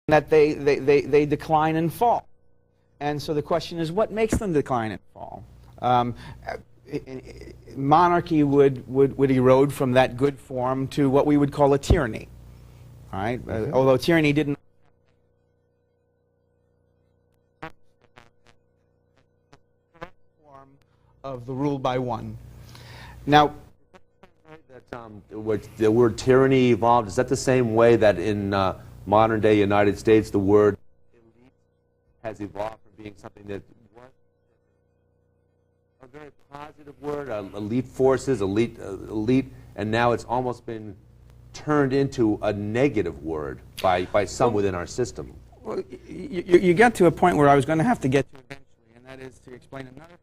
that they decline and fall. And so the question is, what makes them decline and fall? Monarchy would erode from that good form to what we would call a tyranny. All right? Although tyranny didn't form of the rule by one. Now, the word tyranny evolved, is that the same way that in modern-day United States the word elite has evolved from being something that was a very positive word, elite forces, elite, and now it's almost been turned into a negative word by some within our system? Well, you get to a point where I was going to have to get to eventually, and that is to explain another thing.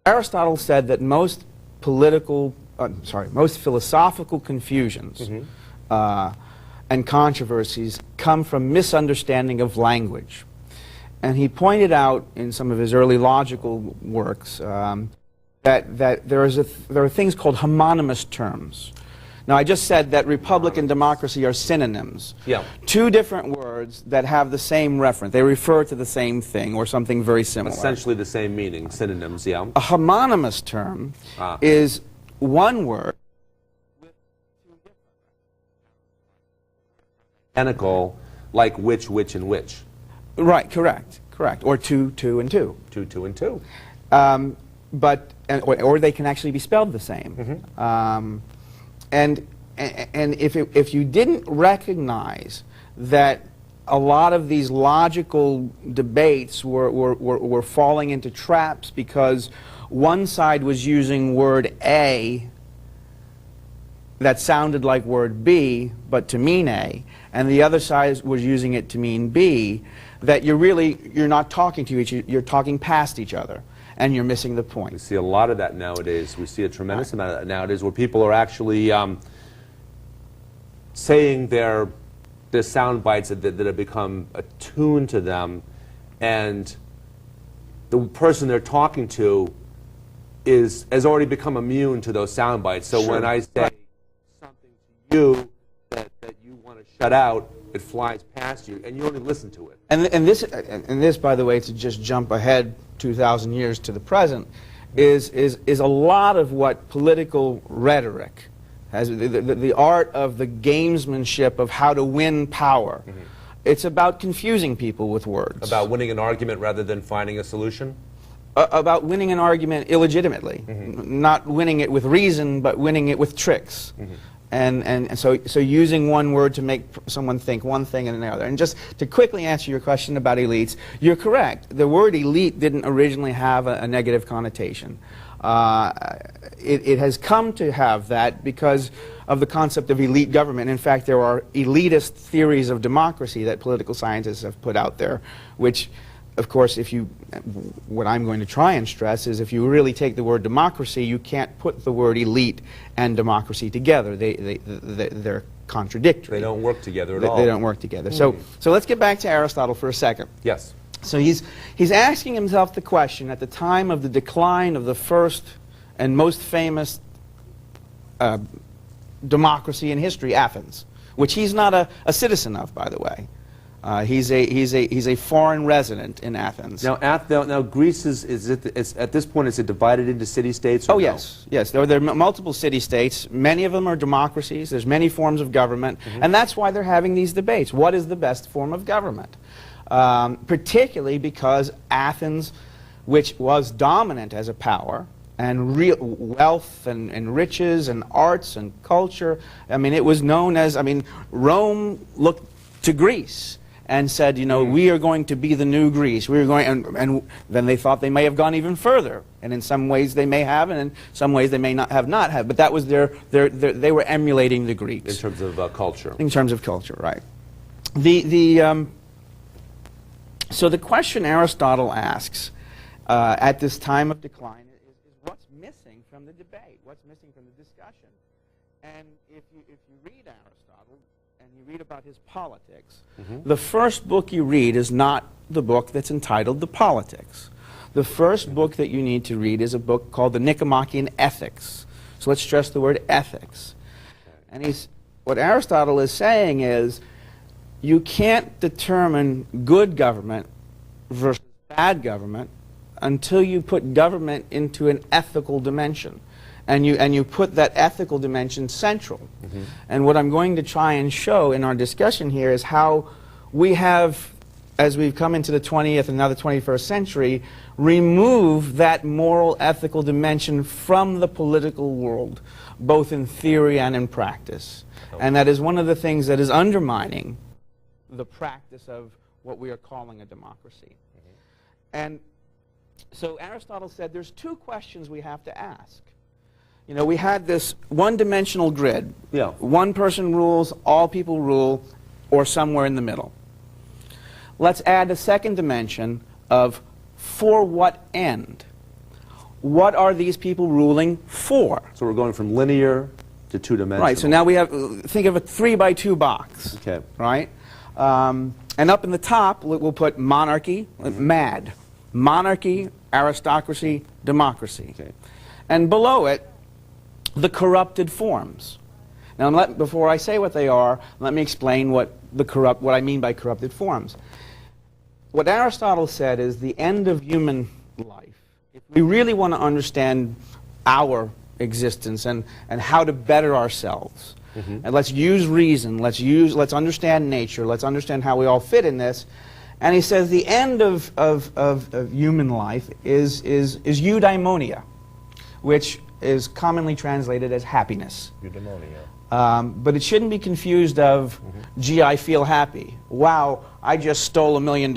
Aristotle said that most philosophical confusions and controversies come from misunderstanding of language. And he pointed out in some of his early logical works that there are things called homonymous terms. Now, I just said that republic and democracy are synonyms. Yeah. Two different words that have the same reference. They refer to the same thing or something very similar. Essentially the same meaning, synonyms, yeah. A homonymous term is one word with two different. Identical, like which, and which. Right, correct. Or two, and two. Two, and two. Or they can actually be spelled the same. And if you didn't recognize that a lot of these logical debates were falling into traps because one side was using word A that sounded like word B but to mean A, and the other side was using it to mean B, that you're not talking to each other, you're talking past each other, and you're missing the point. We see a lot of that nowadays. We see a tremendous amount of that nowadays where people are actually saying their sound bites that have become attuned to them, and the person they're talking to has already become immune to those sound bites. So when I say something to you that you want to shut out, it flies past you, and you only listen to it. And this, by the way, to just jump ahead 2,000 years to the present, is a lot of what political rhetoric has, the art of the gamesmanship of how to win power. It's about confusing people with words. About winning an argument rather than finding a solution? About winning an argument illegitimately. Not winning it with reason, but winning it with tricks. And so using one word to make someone think one thing and another. And just to quickly answer your question about elites, you're correct. The word elite didn't originally have a negative connotation. It has come to have that because of the concept of elite government. In fact, there are elitist theories of democracy that political scientists have put out there, which, of course, what I'm going to try and stress is if you really take the word democracy, you can't put the word elite and democracy together. They're contradictory. They don't work together at all. They don't work together. So let's get back to Aristotle for a second. Yes. So he's asking himself the question at the time of the decline of the first and most famous democracy in history, Athens, which he's not a citizen of, by the way. He's a foreign resident in Athens. Now Greece is at this point, is it divided into city-states? Oh, yes. There are multiple city-states. Many of them are democracies. There's many forms of government, and that's why they're having these debates. What is the best form of government? Particularly because Athens, which was dominant as a power, and real wealth and riches and arts and culture, I mean, it was known as, Rome looked to Greece and said, we are going to be the new Greece. We are going, and then they thought they may have gone even further. And in some ways they may have, and in some ways they may not have. But that was they were emulating the Greeks. In terms of culture. In terms of culture, right. So the question Aristotle asks at this time of decline is what's missing from the debate? What's missing from the discussion? And if you read Aristotle, and you read about his politics, the first book you read is not the book that's entitled The Politics. The first book that you need to read is a book called The Nicomachean Ethics. So let's stress the word ethics. And what Aristotle is saying is, you can't determine good government versus bad government until you put government into an ethical dimension. And you put that ethical dimension central. And what I'm going to try and show in our discussion here is how we have, as we've come into the 20th and now the 21st century, remove that moral ethical dimension from the political world, both in theory and in practice. And that is one of the things that is undermining the practice of what we are calling a democracy. And so Aristotle said there's two questions we have to ask. You know, we had this one-dimensional grid. Yeah. One person rules, all people rule, or somewhere in the middle. Let's add a second dimension of for what end? What are these people ruling for? So we're going from linear to two-dimensional. Right, so now we have, think of a 3-by-2 box. Okay. Right? And up in the top, we'll put monarchy, mad. Monarchy, aristocracy, democracy. Okay. And below it, the corrupted forms. Now, before I say what they are, let me explain what I mean by corrupted forms. What Aristotle said is the end of human life. If we really want to understand our existence and how to better ourselves, and let's use reason, let's understand nature, let's understand how we all fit in this. And he says the end of human life is eudaimonia, which is commonly translated as happiness. Eudaimonia. But it shouldn't be confused of, gee, I feel happy. Wow, I just stole $1 million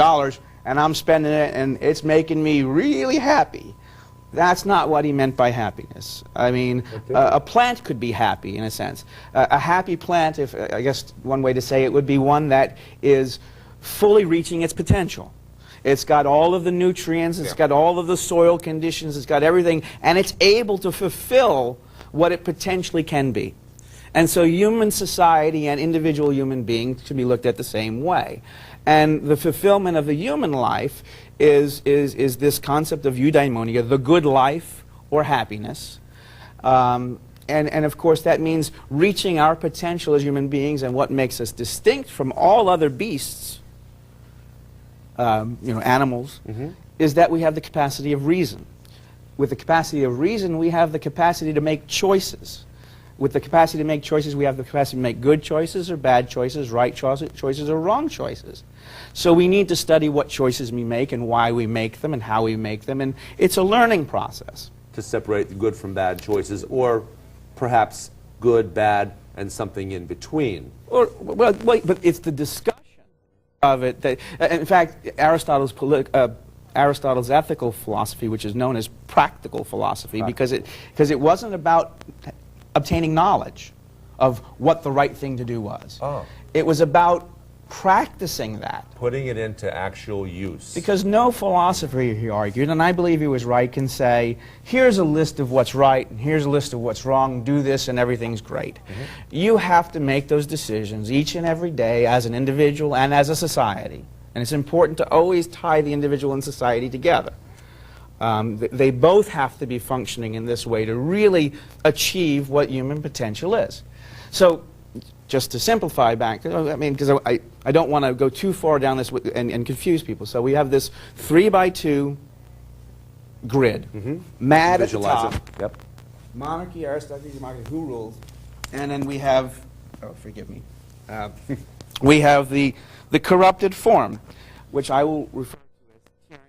and I'm spending it and it's making me really happy. That's not what he meant by happiness. I mean, a plant could be happy in a sense. A happy plant, I guess one way to say it would be one that is fully reaching its potential. It's got all of the nutrients, it's got all of the soil conditions, it's got everything, and it's able to fulfill what it potentially can be. And so human society and individual human beings should be looked at the same way. And the fulfillment of the human life is this concept of eudaimonia, the good life or happiness. And of course that means reaching our potential as human beings, and what makes us distinct from all other beasts, animals, is that we have the capacity of reason. With the capacity of reason, we have the capacity to make choices. With the capacity to make choices, we have the capacity to make good choices or bad choices, right choices or wrong choices. So we need to study what choices we make and why we make them and how we make them, and it's a learning process. To separate the good from bad choices, or perhaps good, bad, and something in between. Or, well, but it's the discussion of it that, in fact, Aristotle's ethical philosophy, which is known as practical philosophy, because it wasn't about obtaining knowledge of what the right thing to do was. It was about practicing that. Putting it into actual use. Because no philosopher, he argued, and I believe he was right, can say, here's a list of what's right, and here's a list of what's wrong, do this, and everything's great. You have to make those decisions each and every day as an individual and as a society. And it's important to always tie the individual and society together. They both have to be functioning in this way to really achieve what human potential is. So, just to simplify back, I mean, because I don't want to go too far down this and confuse people. So we have this 3-by-2 grid, mad at the top, monarchy, aristocracy, democracy, who rules, and then we have, oh, forgive me, we have the corrupted form, which I will refer to as tyranny,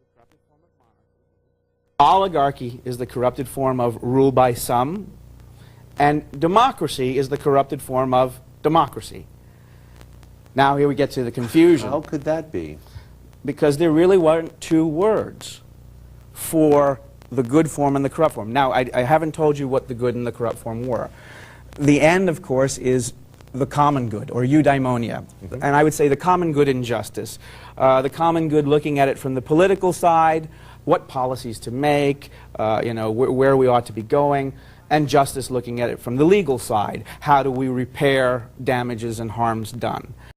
the corrupted form of monarchy. Oligarchy is the corrupted form of rule by some, and democracy is the corrupted form of democracy. Now here we get to the confusion. How could that be? Because there really weren't two words for the good form and the corrupt form. Now, I haven't told you what the good and the corrupt form were. The end, of course, is the common good, or eudaimonia. And I would say the common good in justice. The common good looking at it from the political side, what policies to make, where we ought to be going, and justice looking at it from the legal side. How do we repair damages and harms done?